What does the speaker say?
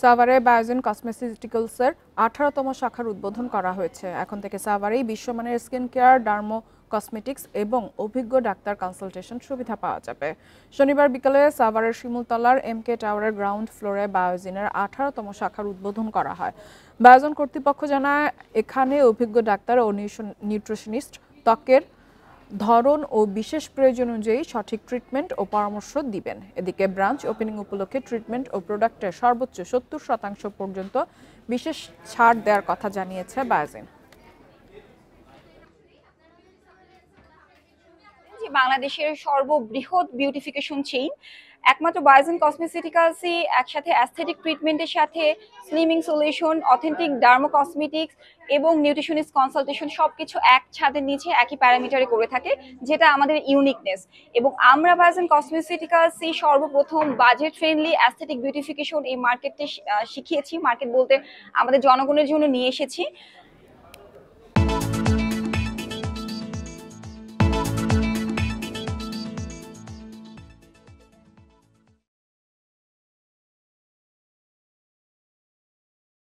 সাভারে বায়োজেন কসমেটিক্যালসের 18তম শাখার উদ্বোধন করা হয়েছে। এখন থেকে সাভারেই বিশ্বমানের স্কিন কেয়ার, ডার্মো কসমেটিক্স এবং অভিজ্ঞ ডাক্তার কনসালটেশন সুবিধা পাওয়া যাবে। শনিবার বিকেলে সাভারের শিমুলতলার এমকে টাওয়ারের গ্রাউন্ড ফ্লোরে বায়োজেনের 18তম শাখার উদ্বোধন করা হয়। বায়োজেন কর্তৃপক্ষ জানায়, এখানে অভিজ্ঞ ডাক্তার ও নিউট্রিশনিস্ট ত্বকের ধরন ও বিশেষ প্রয়োজন অনুযায়ী সঠিক ট্রিটমেন্ট ও পরামর্শ দিবেন। এদিকে ব্রাঞ্চ ওপেনিং উপলক্ষে ট্রিটমেন্ট ও প্রোডাক্টের সর্বোচ্চ 70% পর্যন্ত বিশেষ ছাড় দেওয়ার কথা জানিয়েছে বায়োজেন। বাংলাদেশের সর্ববৃহৎ বিউটিফিকেশন চেইন একমাত্র বায়োজেন কসমেটিক্যালসই একসাথে অ্যাস্থেটিক ট্রিটমেন্টের সাথে স্লিমিং সলিউশন, অথেন্টিক ডার্মো কসমেটিক্স এবং নিউট্রিশনিস্ট কনসালটেশন সবকিছু এক ছাদের নিচে একই প্যারামিটারে করে থাকে, যেটা আমাদের ইউনিকনেস। এবং আমরা বায়োজেন কসমেটিক্যালসই সর্বপ্রথম বাজেট ফ্রেন্ডলি অ্যাস্থেটিক বিউটিফিকেশন এই মার্কেটে শিখিয়েছি, মার্কেট বলতে আমাদের জনগণের জন্য নিয়ে এসেছি।